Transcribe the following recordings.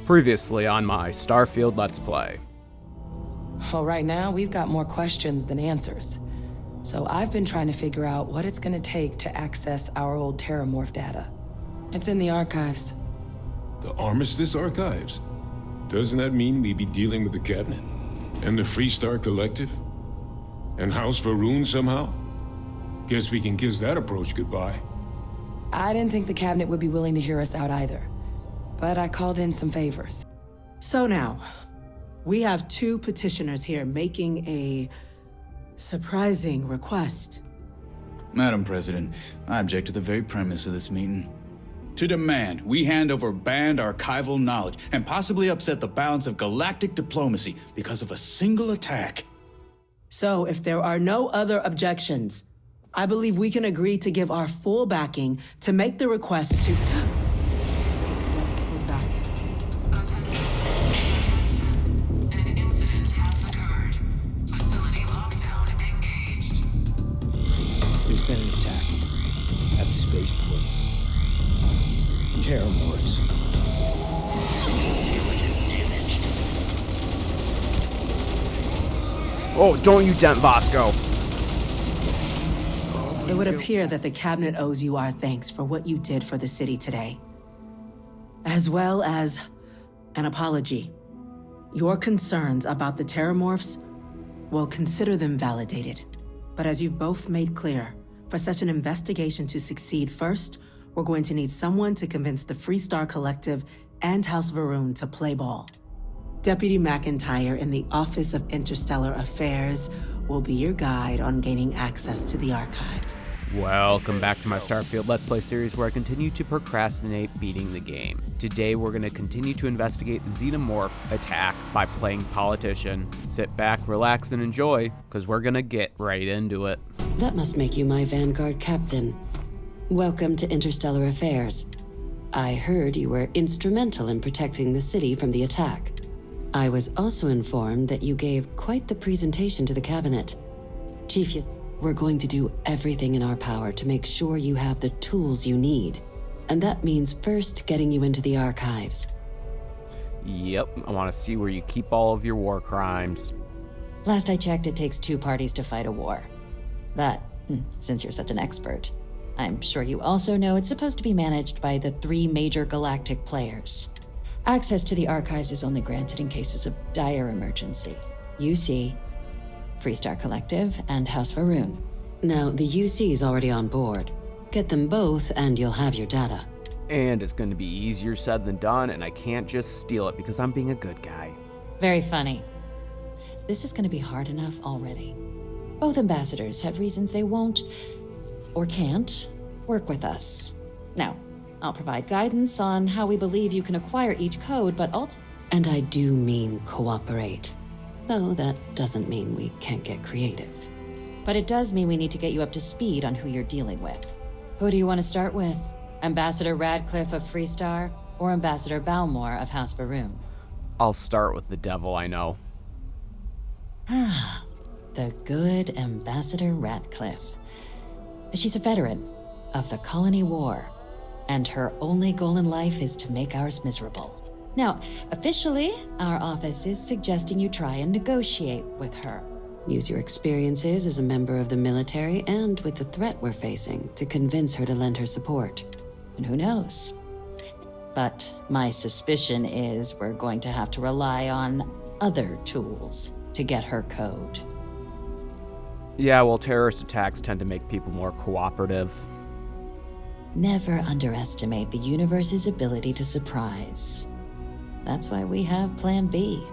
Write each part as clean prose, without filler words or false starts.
Previously on my Starfield Let's Play. Well, right now, we've got more questions than answers. So I've been trying to figure out what it's gonna take to access our old tetramorph data. It's in the archives. The Armistice Archives? Doesn't that mean we'd be dealing with the Cabinet? And the Freestar Collective? And House Varun somehow? Guess we can kiss that approach goodbye. I didn't think the cabinet would be willing to hear us out either. But I called in some favors. So now, we have two petitioners here making a surprising request. Madam President, I object to the very premise of this meeting. To demand we hand over banned archival knowledge and possibly upset the balance of galactic diplomacy because of a single attack. So if there are no other objections, I believe we can agree to give our full backing to make the request to... What was that? Attention. An incident has occurred. Facility lockdown engaged. There's been an attack at the spaceport. Terramorphs. Oh, don't you dent Vasco. It would appear that the cabinet owes you our thanks for what you did for the city today, as well as an apology. Your concerns about the terramorphs, well, consider them validated. But as you've both made clear, for such an investigation to succeed, first, we're going to need someone to convince the Freestar Collective and House Varun to play ball. Deputy McIntyre in the Office of Interstellar Affairs will be your guide on gaining access to the archives. Welcome back to my Starfield Let's Play series where I continue to procrastinate beating the game. Today we're going to continue to investigate the xenomorph attacks by playing politician. Sit back, relax, and enjoy, because we're going to get right into it. That must make you my Vanguard captain. Welcome to Interstellar Affairs. I heard you were instrumental in protecting the city from the attack. I was also informed that you gave quite the presentation to the cabinet. Chief, we're going to do everything in our power to make sure you have the tools you need. And that means first getting you into the archives. Yep, I want to see where you keep all of your war crimes. Last I checked, it takes two parties to fight a war. But, since you're such an expert, I'm sure you also know it's supposed to be managed by the three major galactic players. Access to the archives is only granted in cases of dire emergency. UC, Freestar Collective, and House Varun. Now, the UC is already on board. Get them both and you'll have your data. And it's going to be easier said than done, and I can't just steal it because I'm being a good guy. Very funny. This is going to be hard enough already. Both ambassadors have reasons they won't, or can't, work with us. Now, I'll provide guidance on how we believe you can acquire each code, but and I do mean cooperate. Though that doesn't mean we can't get creative. But it does mean we need to get you up to speed on who you're dealing with. Who do you want to start with? Ambassador Radcliffe of Freestar, or Ambassador Balmore of House Varun? I'll start with the devil I know. The good Ambassador Radcliffe. She's a veteran of the Colony War, and her only goal in life is to make ours miserable. Now, officially, our office is suggesting you try and negotiate with her. Use your experiences as a member of the military and with the threat we're facing to convince her to lend her support. And who knows? But my suspicion is we're going to have to rely on other tools to get her code. Yeah, well, terrorist attacks tend to make people more cooperative. Never underestimate the universe's ability to surprise. That's why we have Plan B.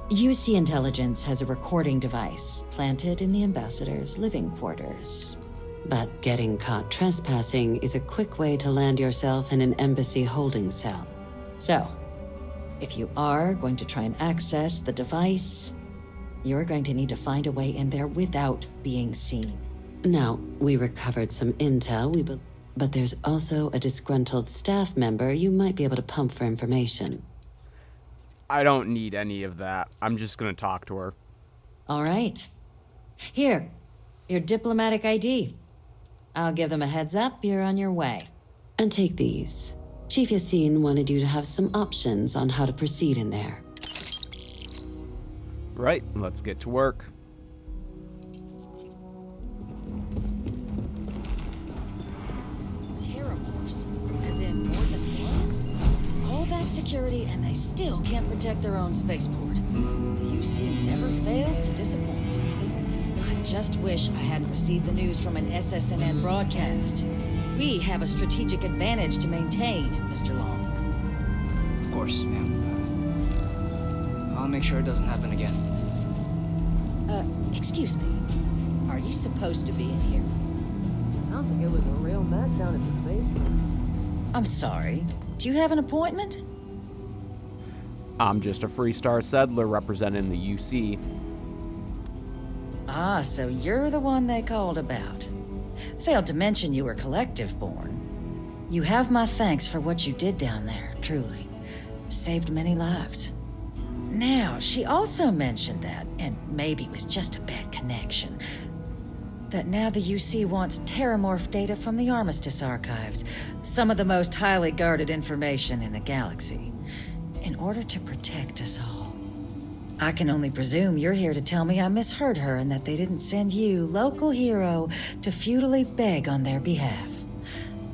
UC Intelligence has a recording device planted in the ambassador's living quarters. But getting caught trespassing is a quick way to land yourself in an embassy holding cell. So, if you are going to try and access the device, you're going to need to find a way in there without being seen. Now, we recovered some intel, but there's also a disgruntled staff member you might be able to pump for information. I don't need any of that. I'm just gonna talk to her. All right. Here, your diplomatic ID. I'll give them a heads up, you're on your way. And take these. Chief Yassine wanted you to have some options on how to proceed in there. Right, let's get to work. Terramorphs? As in more than one? All that security and they still can't protect their own spaceport. The UC never fails to disappoint. I just wish I hadn't received the news from an SSNN broadcast. We have a strategic advantage to maintain, Mr. Long. Of course, ma'am. I'll make sure it doesn't happen again. Excuse me. Are you supposed to be in here? Sounds like it was a real mess down at the spaceport. I'm sorry. Do you have an appointment? I'm just a Freestar settler representing the UC. Ah, so you're the one they called about. Failed to mention you were collective-born. You have my thanks for what you did down there, truly. Saved many lives. Now, she also mentioned that, and maybe it was just a bad connection, that now the UC wants terramorph data from the Armistice archives, some of the most highly guarded information in the galaxy, in order to protect us all. I can only presume you're here to tell me I misheard her and that they didn't send you, local hero, to futilely beg on their behalf.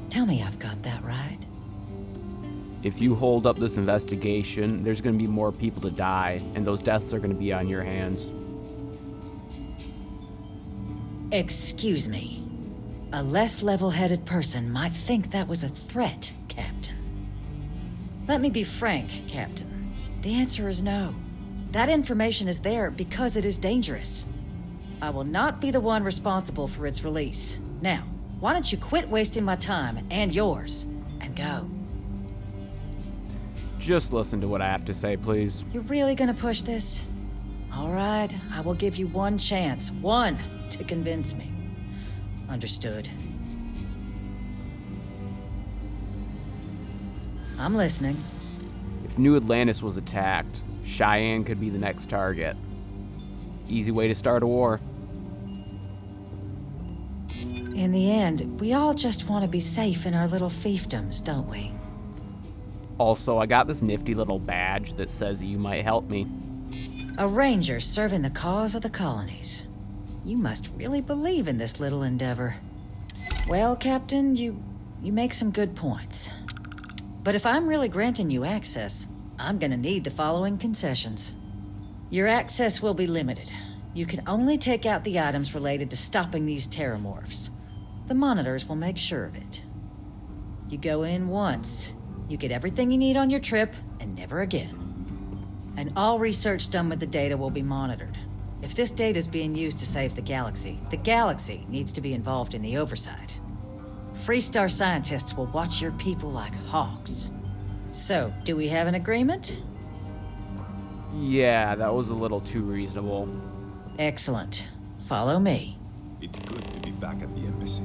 Tell me I've got that right. If you hold up this investigation, there's going to be more people to die, and those deaths are going to be on your hands. Excuse me. A less level-headed person might think that was a threat, Captain. Let me be frank, Captain. The answer is no. That information is there because it is dangerous. I will not be the one responsible for its release. Now, why don't you quit wasting my time and yours, and go? Just listen to what I have to say, please. You're really gonna push this? All right, I will give you one chance. One to convince me. Understood. I'm listening. If New Atlantis was attacked, Cheyenne could be the next target. Easy way to start a war. In the end, we all just want to be safe in our little fiefdoms, don't we? Also, I got this nifty little badge that says you might help me. A ranger serving the cause of the colonies. You must really believe in this little endeavor. Well, Captain, you make some good points. But if I'm really granting you access, I'm gonna need the following concessions. Your access will be limited. You can only take out the items related to stopping these terramorphs. The monitors will make sure of it. You go in once. You get everything you need on your trip, and never again. And all research done with the data will be monitored. If this data is being used to save the galaxy needs to be involved in the oversight. Freestar scientists will watch your people like hawks. So, do we have an agreement? Yeah, that was a little too reasonable. Excellent. Follow me. It's good to be back at the embassy.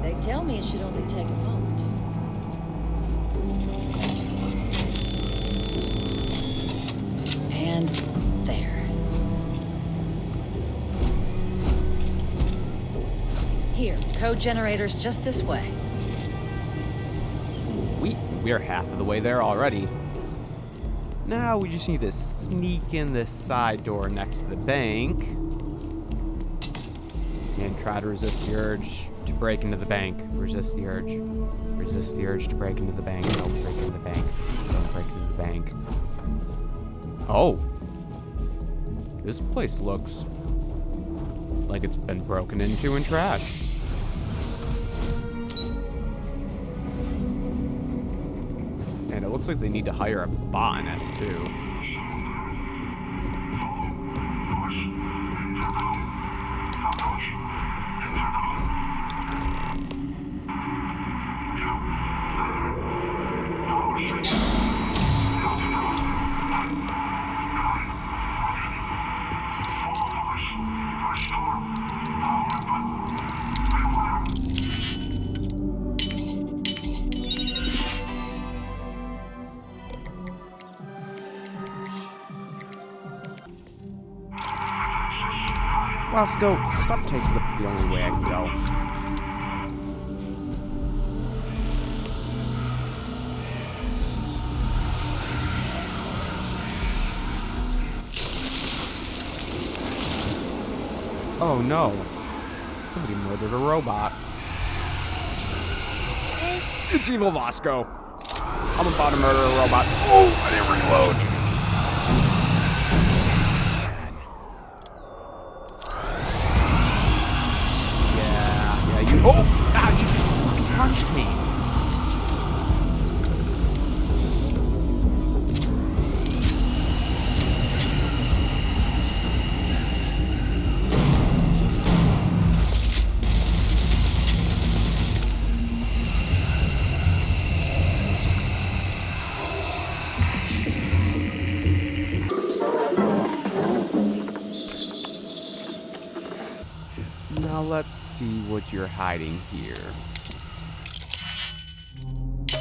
They tell me it should only take a moment. And there. Here, code generators just this way. Sweet, we're half of the way there already. Now we just need to sneak in this side door next to the bank and try to resist the urge to break into the bank. Resist the urge. Resist the urge to break into the bank. Don't break into the bank. Don't break into the bank. Oh. This place looks like it's been broken into and trashed. And it looks like they need to hire a botanist, too. Wasco, stop taking the only way I can go. Oh no. Somebody murdered a robot. It's evil Vasco. I'm about to murder a robot. Oh, I didn't reload. Yeah, you. Oh! Ah, you just fucking punched me. Now let's see what you're hiding here.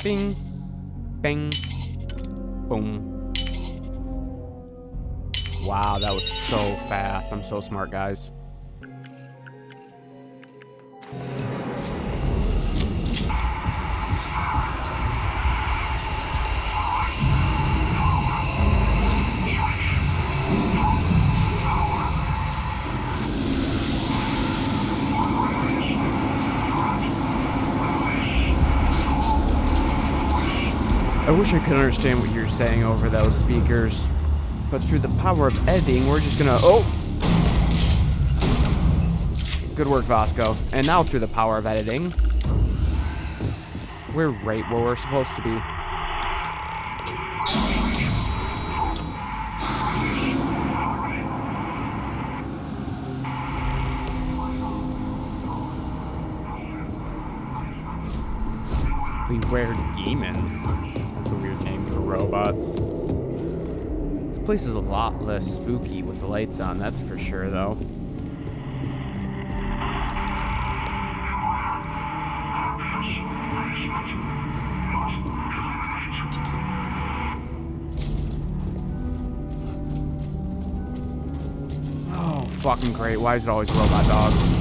Bing, bang, boom. Wow, that was so fast. I'm so smart, guys. I wish I could understand what you're saying over those speakers, but through the power of editing, we're just gonna... Oh! Good work, Vasco. And now through the power of editing, we're right where we're supposed to be. Beware demons. That's a weird name for robots. This place is a lot less spooky with the lights on, that's for sure, though. Oh, fucking great. Why is it always robot dogs?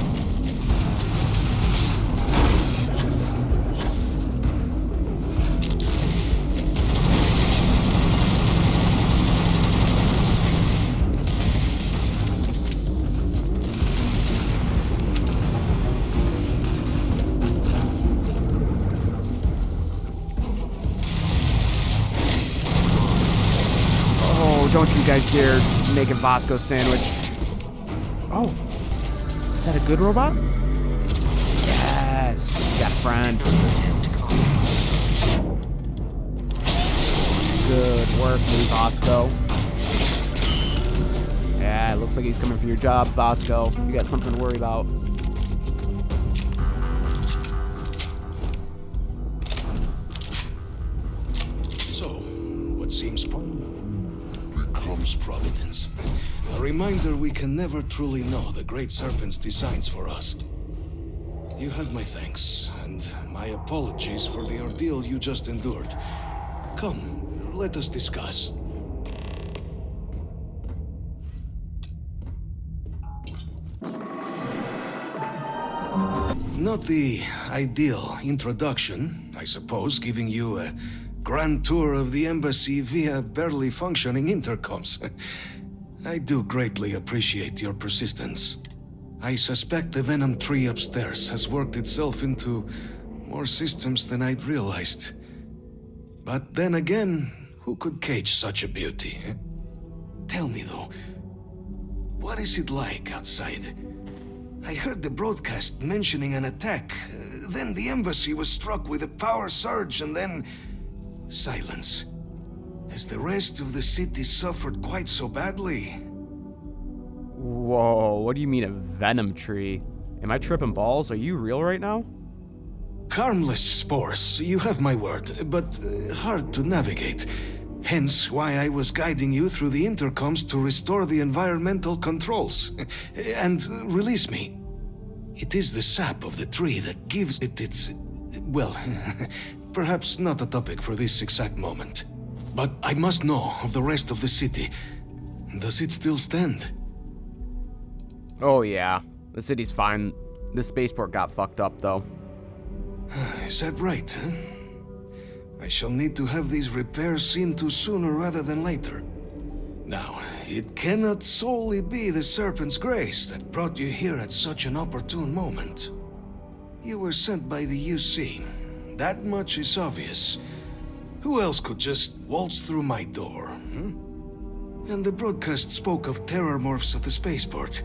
Don't you guys dare make a Vasco sandwich. Oh, is that a good robot? Yes, you got a friend. Good work, me, Vasco. Yeah, it looks like he's coming for your job, Vasco. You got something to worry about. So, what seems comes providence. A reminder we can never truly know the Great Serpent's designs for us. You have my thanks, and my apologies for the ordeal you just endured. Come, let us discuss. Not the ideal introduction, I suppose, giving you a grand tour of the embassy via barely functioning intercoms. I do greatly appreciate your persistence. I suspect the venom tree upstairs has worked itself into more systems than I'd realized. But then again, who could cage such a beauty? Tell me though, what is it like outside? I heard the broadcast mentioning an attack, then the embassy was struck with a power surge, and then silence. Has the rest of the city suffered quite so badly? Whoa, what do you mean a venom tree? Am I tripping balls? Are you real right now? Harmless spores, you have my word, but hard to navigate. Hence why I was guiding you through the intercoms to restore the environmental controls. And release me. It is the sap of the tree that gives it its... well, perhaps not a topic for this exact moment. But I must know of the rest of the city. Does it still stand? Oh yeah, the city's fine. The spaceport got fucked up though. Is that right, huh? I shall need to have these repairs seen to sooner rather than later. Now, it cannot solely be the Serpent's grace that brought you here at such an opportune moment. You were sent by the UC. That much is obvious. Who else could just waltz through my door, And the broadcast spoke of tetramorphs at the spaceport.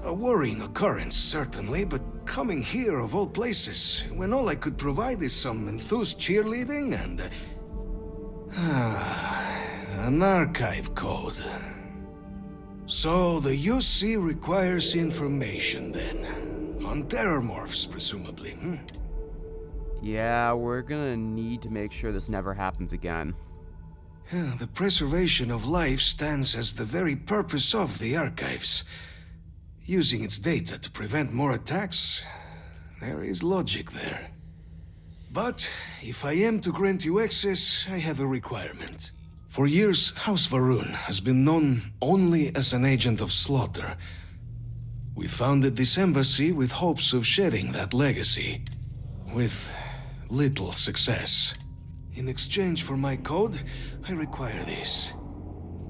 A worrying occurrence, certainly, but coming here of all places, when all I could provide is some enthused cheerleading and... an archive code. So the UC requires information, then. On tetramorphs, presumably, Yeah, we're gonna need to make sure this never happens again. The preservation of life stands as the very purpose of the archives. Using its data to prevent more attacks, there is logic there. But if I am to grant you access, I have a requirement. For years, House Varun has been known only as an agent of slaughter. We founded this embassy with hopes of shedding that legacy, with little success. In exchange for my code, I require this.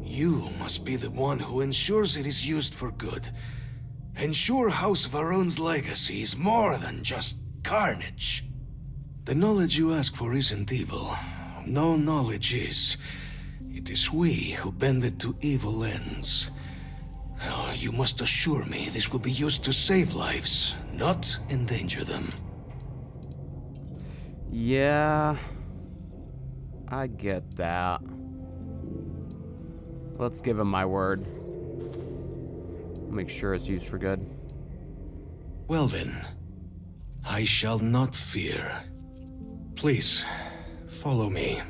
You must be the one who ensures it is used for good. Ensure House Varun's legacy is more than just carnage. The knowledge you ask for isn't evil. No knowledge is. It is we who bend it to evil ends. Oh, you must assure me this will be used to save lives, not endanger them. Yeah, I get that. Let's give him my word. Make sure it's used for good. Well then, I shall not fear. Please, follow me.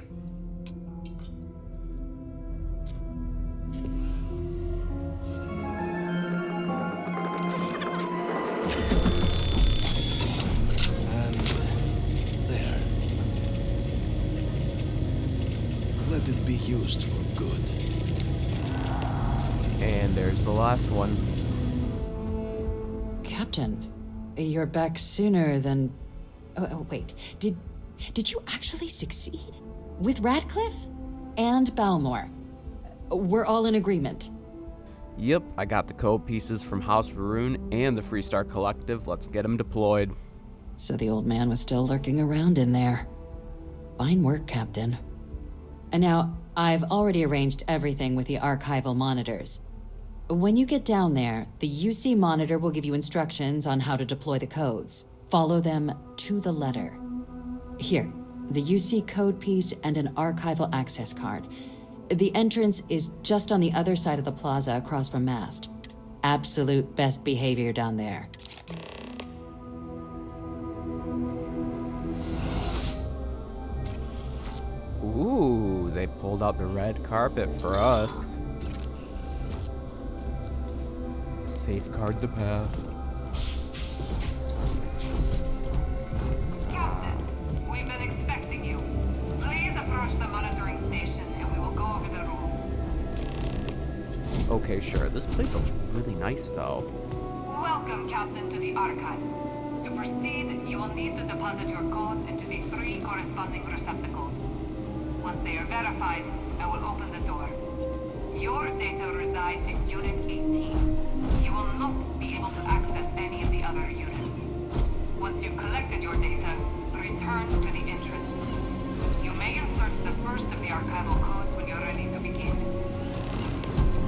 And there. Let it be used for good. And there's the last one. Captain, you're back sooner than... Oh, wait. Did you actually succeed? With Radcliffe? And Balmore? We're all in agreement. Yep, I got the code pieces from House Varun and the Freestar Collective. Let's get them deployed. So the old man was still lurking around in there. Fine work, Captain. And now, I've already arranged everything with the archival monitors. When you get down there, the UC monitor will give you instructions on how to deploy the codes. Follow them to the letter. Here, the UC code piece and an archival access card. The entrance is just on the other side of the plaza across from Mast. Absolute best behavior down there. Ooh, they pulled out the red carpet for us. Safeguard the path. Captain, we've been expecting you. Please approach the monitoring station and we will go over the rules. Okay, sure. This place looks really nice, though. Welcome, Captain, to the archives. To proceed, you will need to deposit your codes into the 3 corresponding receptacles. Once they are verified, I will open the door. Your data resides in Unit 18. You will not be able to access any of the other units. Once you've collected your data, return to the entrance. You may insert the first of the archival codes when you're ready to begin.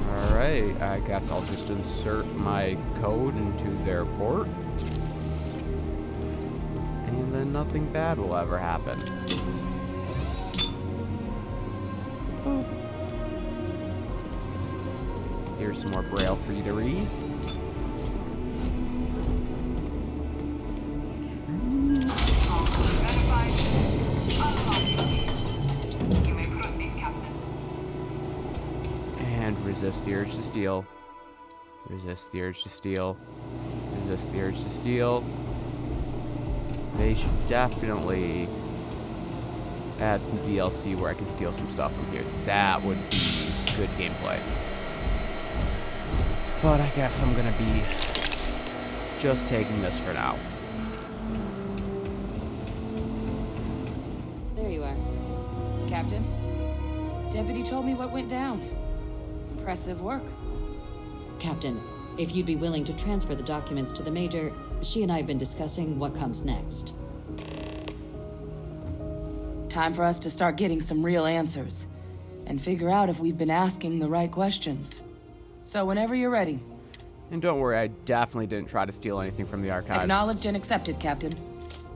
Alright, I guess I'll just insert my code into their port. And then nothing bad will ever happen. Here's some more Braille for you to read. Verified. Unlock your cage. You may proceed, Captain. And resist the urge to steal. Resist the urge to steal. Resist the urge to steal. They should definitely add some DLC where I can steal some stuff from here. That would be good gameplay. But I guess I'm gonna be just taking this for now. There you are. Captain, Deputy told me what went down. Impressive work. Captain, if you'd be willing to transfer the documents to the Major, she and I have been discussing what comes next. Time for us to start getting some real answers and figure out if we've been asking the right questions. So whenever you're ready. And don't worry, I definitely didn't try to steal anything from the archives. Acknowledged and accepted, Captain.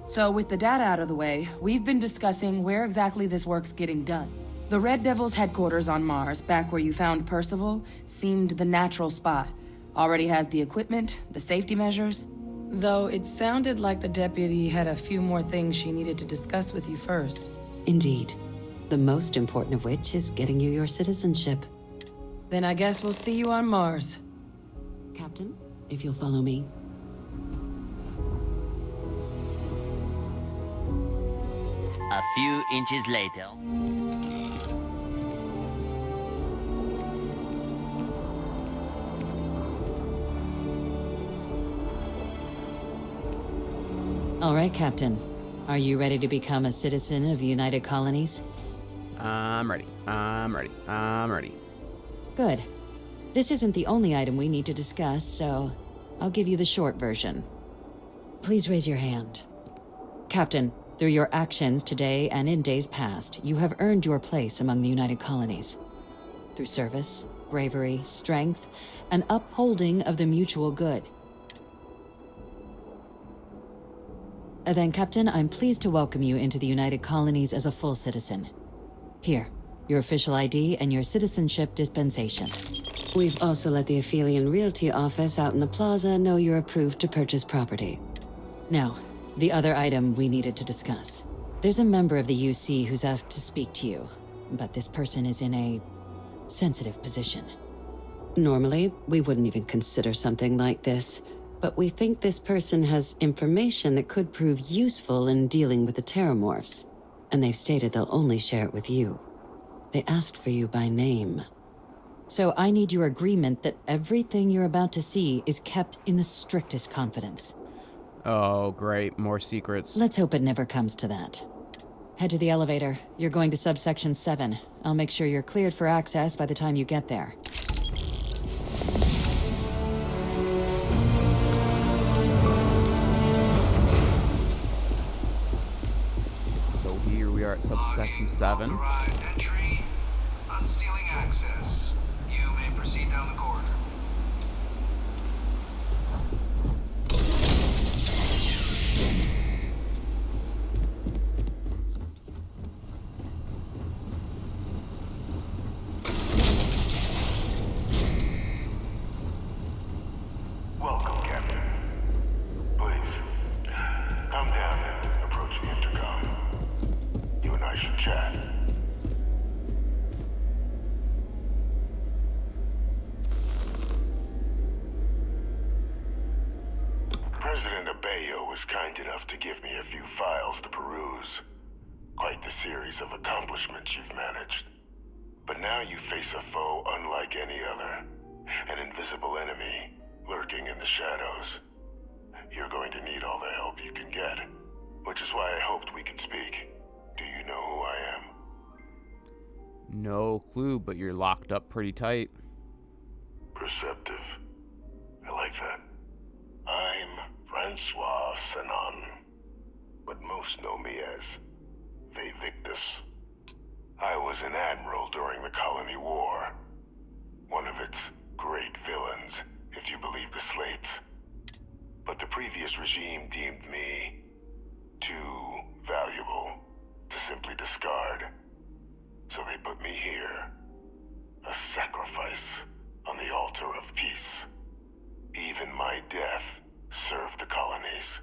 So with the data out of the way, we've been discussing where exactly this work's getting done. The Red Devil's headquarters on Mars, back where you found Percival, seemed the natural spot. Already has the equipment, the safety measures. Though it sounded like the deputy had a few more things she needed to discuss with you first. Indeed. The most important of which is getting you your citizenship. Then I guess we'll see you on Mars. Captain, if you'll follow me. A few inches later. All right, Captain. Are you ready to become a citizen of the United Colonies? I'm ready. Good. This isn't the only item we need to discuss, so I'll give you the short version. Please raise your hand. Captain, through your actions today and in days past, you have earned your place among the United Colonies. Through service, bravery, strength, and upholding of the mutual good. Then, Captain, I'm pleased to welcome you into the United Colonies as a full citizen. Here, your official ID and your citizenship dispensation. We've also let the Aphelion Realty office out in the plaza know you're approved to purchase property. Now, the other item we needed to discuss. There's a member of the UC who's asked to speak to you, but this person is in a sensitive position. Normally, we wouldn't even consider something like this, but we think this person has information that could prove useful in dealing with the Terramorphs, and they've stated they'll only share it with you. They asked for you by name. So I need your agreement that everything you're about to see is kept in the strictest confidence. Oh, great. More secrets. Let's hope it never comes to that. Head to the elevator. You're going to subsection 7. I'll make sure you're cleared for access by the time you get there. So here we are at subsection 7. Authorized entry, unsealing access. You may proceed down the corridor. Welcome, Captain. Please, come down and approach the intercom. You and I should chat. President Abeyo was kind enough to give me a few files to peruse. Quite the series of accomplishments you've managed. But now you face a foe unlike any other. An invisible enemy, lurking in the shadows. You're going to need all the help you can get. Which is why I hoped we could speak. Do you know who I am? No clue, but you're locked up pretty tight. Perceptive. I like that. I'm Francois Sanon, but most know me as Vivictus. I was an admiral during the Colony War. One of its great villains, if you believe the slates. But the previous regime deemed me too valuable to simply discard. So they put me here, a sacrifice on the altar of peace. Even my death served the colonies.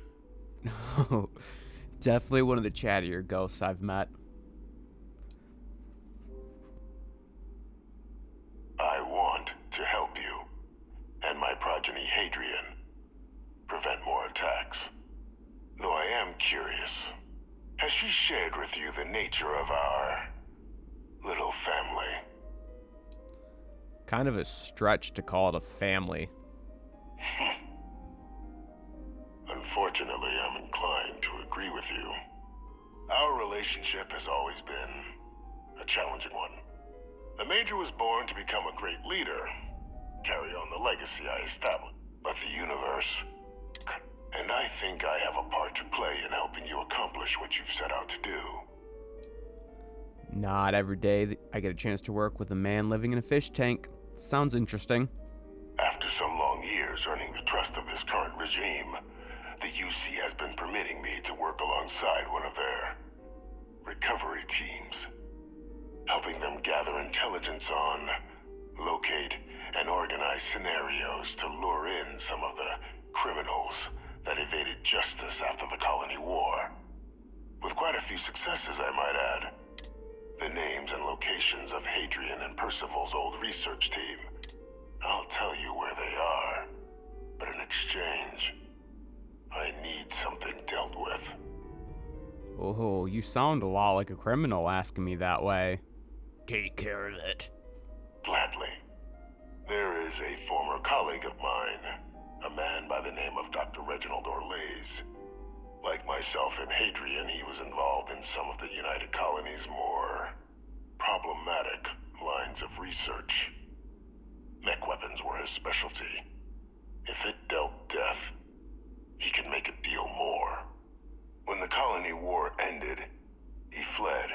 Definitely one of the chattier ghosts I've met. I want to help you, and my progeny Hadrian, prevent more attacks. Though I am curious, has she shared with you the nature of our little family? Kind of a stretch to call it a family. Unfortunately, I'm inclined to agree with you. Our relationship has always been a challenging one. The Major was born to become a great leader, carry on the legacy I established. But the universe, and I think I have a part to play in helping you accomplish what you've set out to do. Not every day I get a chance to work with a man living in a fish tank. Sounds interesting. After some long years earning the trust of this current regime, the UC has been permitting me to work alongside one of their recovery teams, helping them gather intelligence on, locate, and organize scenarios to lure in some of the criminals that evaded justice after the colony war. With quite a few successes, I might add. The names and locations of Hadrian and Percival's old research team. I'll tell you where they are, but in exchange, I need something dealt with. Oh, you sound a lot like a criminal asking me that way. Take care of it. Gladly. There is a former colleague of mine, a man by the name of Dr. Reginald Orlays. Like myself and Hadrian, he was involved in some of the United Colony's more problematic lines of research. Mech weapons were his specialty. If it dealt death, he could make a deal more. When the colony war ended, he fled,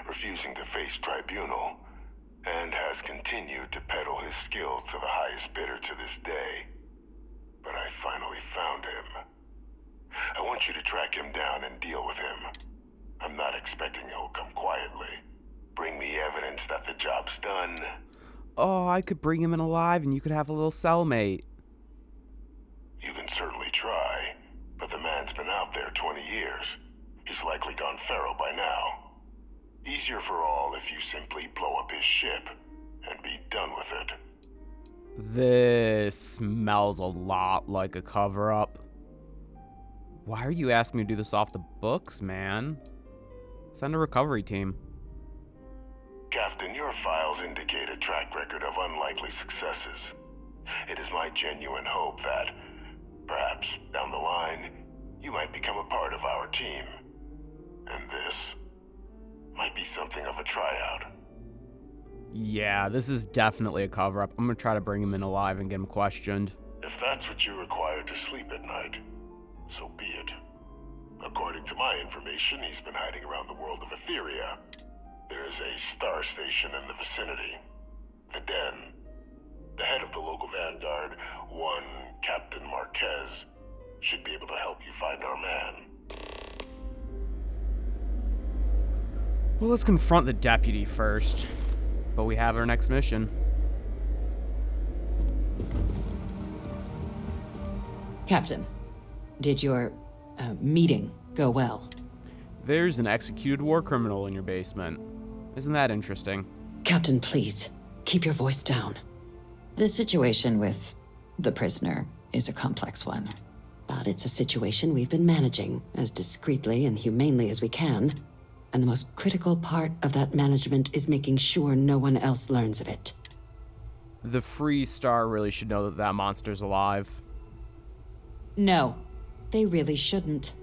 refusing to face tribunal, and has continued to peddle his skills to the highest bidder to this day. But I finally found him. I want you to track him down and deal with him. I'm not expecting he'll come quietly. Bring me evidence that the job's done. Oh, I could bring him in alive and you could have a little cellmate. You can certainly try, but the man's been out there 20 years. He's likely gone feral by now. Easier for all if you simply blow up his ship and be done with it. This smells a lot like a cover-up. Why are you asking me to do this off the books, man? Send a recovery team. Captain, your files indicate a track record of unlikely successes. It is my genuine hope that, perhaps down the line, you might become a part of our team. And this might be something of a tryout. Yeah, this is definitely a cover-up. I'm gonna try to bring him in alive and get him questioned. If that's what you require to sleep at night, so be it. According to my information, he's been hiding around the world of Etheria. There is a star station in the vicinity. The Den. The head of the local vanguard, one Captain Marquez, should be able to help you find our man. Well, let's confront the deputy first. But we have our next mission. Captain, did your meeting go well? There's an executed war criminal in your basement. Isn't that interesting? Captain, please, keep your voice down. The situation with the prisoner is a complex one. But it's a situation we've been managing as discreetly and humanely as we can. And the most critical part of that management is making sure no one else learns of it. The Freestar really should know that that monster's alive. No, they really shouldn't.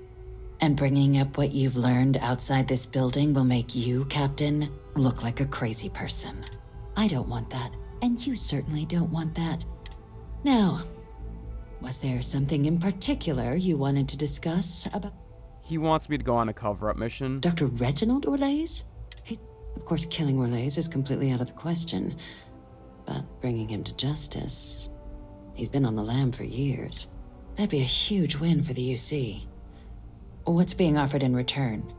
And bringing up what you've learned outside this building will make you, Captain, look like a crazy person. I don't want that, and you certainly don't want that. Now, was there something in particular you wanted to discuss about... He wants me to go on a cover-up mission. Dr. Reginald Orlays? Of course, killing Orlays is completely out of the question. But bringing him to justice... He's been on the lam for years. That'd be a huge win for the UC. What's being offered in return?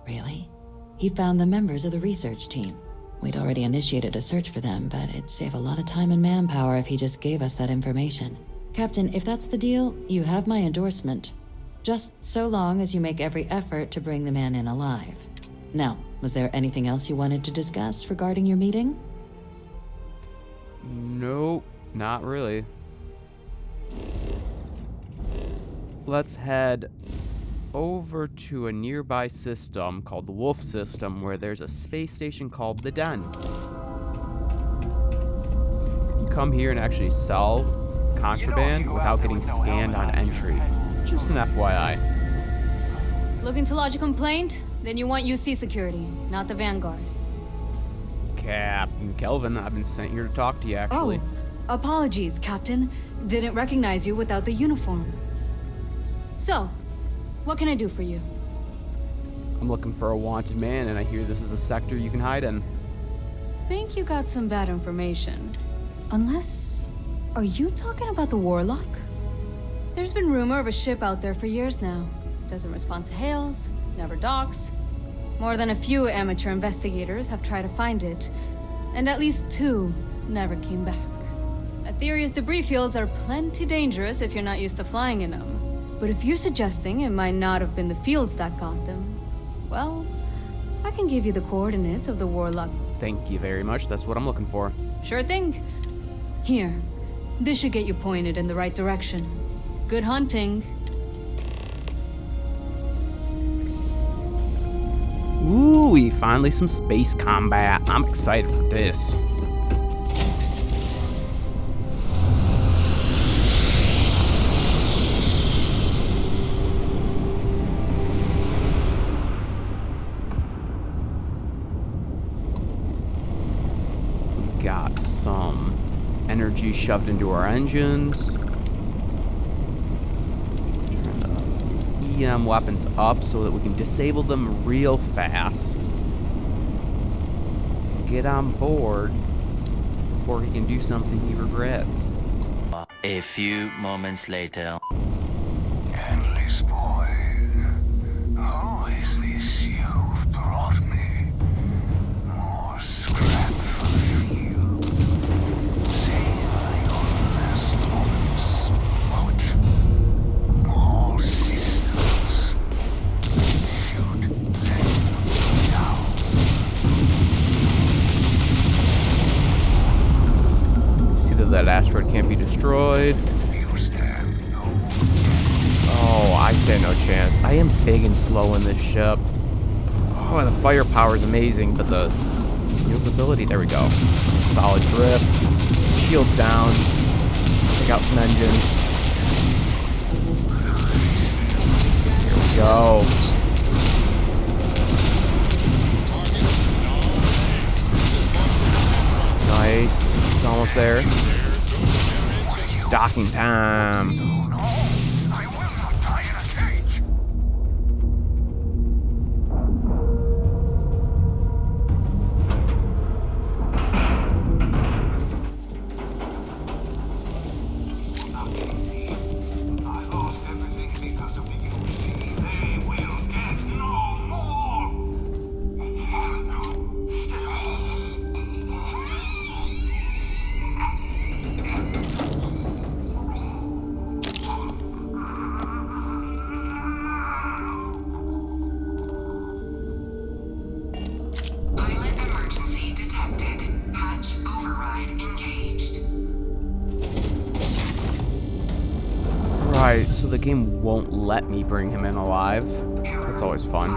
Really? He found the members of the research team. We'd already initiated a search for them, but it'd save a lot of time and manpower if he just gave us that information. Captain, if that's the deal, you have my endorsement. Just so long as you make every effort to bring the man in alive. Now, was there anything else you wanted to discuss regarding your meeting? Nope, not really. Let's head over to a nearby system called the Wolf System, where there's a space station called the Den. come here and actually sell contraband without getting scanned on entry. Just an FYI. Looking to lodge a complaint? Then you want UC security, not the Vanguard. Captain Kelvin, I've been sent here to talk to you, actually. Oh, apologies, Captain. Didn't recognize you without the uniform. So, what can I do for you? I'm looking for a wanted man, and I hear this is a sector you can hide in. Think you got some bad information. Unless... Are you talking about the warlock? There's been rumor of a ship out there for years now. Doesn't respond to hails, never docks. More than a few amateur investigators have tried to find it, and at least 2 never came back. Aetherius debris fields are plenty dangerous if you're not used to flying in them. But if you're suggesting it might not have been the fields that got them, well, I can give you the coordinates of the warlock. Thank you very much. That's what I'm looking for. Sure thing. Here, this should get you pointed in the right direction. Good hunting. Ooh, finally some space combat. I'm excited for this. We got some energy shoved into our engines. EM weapons up so that we can disable them real fast and get on board before he can do something he regrets. A few moments later. Endless boy, who is this you've brought me? More scrap for the few. Savor your last moments. Watch. All systems. Shoot them down. See that asteroid can't be destroyed. Oh, I stand no chance. I am big and slow in this ship. Oh, the firepower is amazing, but the maneuverability, there we go. Solid drift. Shields down. Take out some engines. Here we go. Nice. It's almost there. Docking time. Right, so the game won't let me bring him in alive. That's always fun.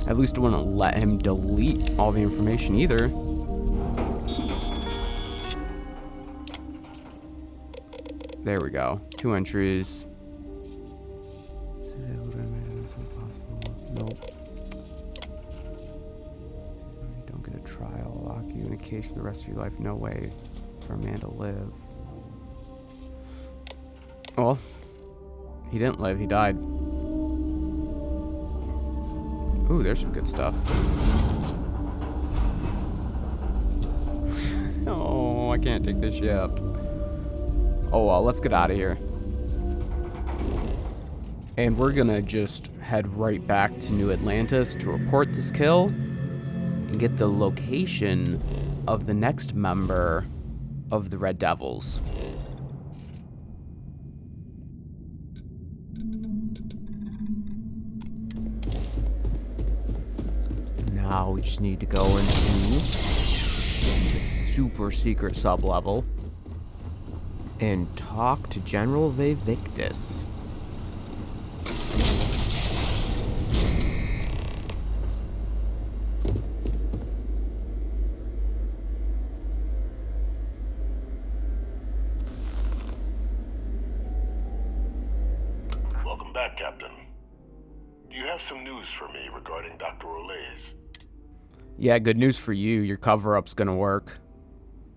At least it wouldn't let him delete all the information either. There we go. 2 entries. Nope. Don't get a trial. Lock you in a cage for the rest of your life. No way for a man to live. Well, he didn't live. He died. Ooh, there's some good stuff. Oh, I can't take this ship. Oh well, let's get out of here. And we're gonna just head right back to New Atlantis to report this kill and get the location of the next member of the Red Devils. Now we just need to go into the super secret sub-level and talk to General Victus. back, Captain. Do you have some news for me regarding Dr. Olays? Yeah, good news for you. Your cover-up's gonna work.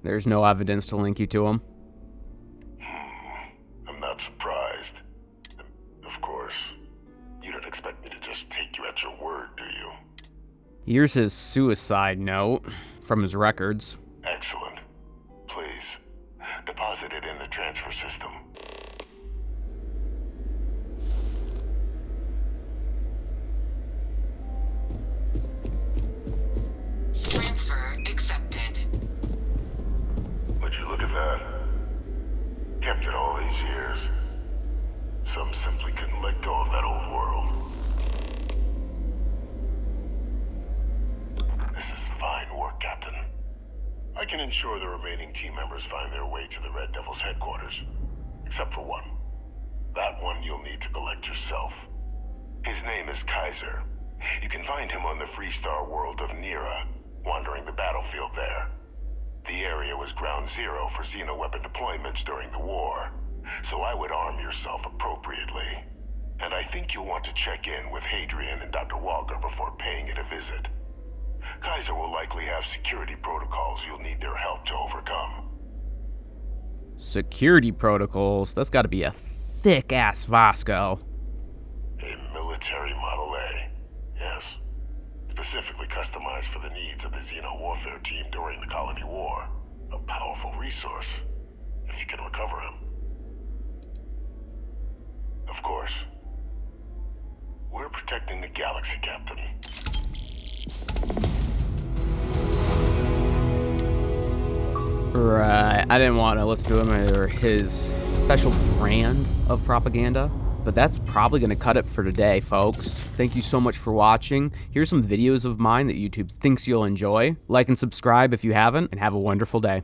There's no evidence to link you to him. I'm not surprised. Of course, you don't expect me to just take you at your word, do you? Here's his suicide note from his records. Excellent. Please, deposit it in the transfer system. Transfer accepted. Would you look at that? Kept it all these years. Some simply couldn't let go of that old world. This is fine work, Captain. I can ensure the remaining team members find their way to the Red Devil's headquarters. Except for one. That one you'll need to collect yourself. His name is Kaiser. You can find him on the Freestar world of Nira, wandering the battlefield there. The area was ground zero for xeno-weapon deployments during the war, so I would arm yourself appropriately. And I think you'll want to check in with Hadrian and Dr. Walker before paying it a visit. Kaiser will likely have security protocols you'll need their help to overcome. Security protocols? That's gotta be a thick-ass Vasco. A military Model A, yes. Specifically customized for the needs of the xeno-warfare team during the Colony War. A powerful resource, if you can recover him. Of course. We're protecting the galaxy, Captain. Right, I didn't want to listen to him or his special brand of propaganda, but that's probably going to cut it for today, folks. Thank you so much for watching. Here's some videos of mine that YouTube thinks you'll enjoy. Like and subscribe if you haven't, and have a wonderful day.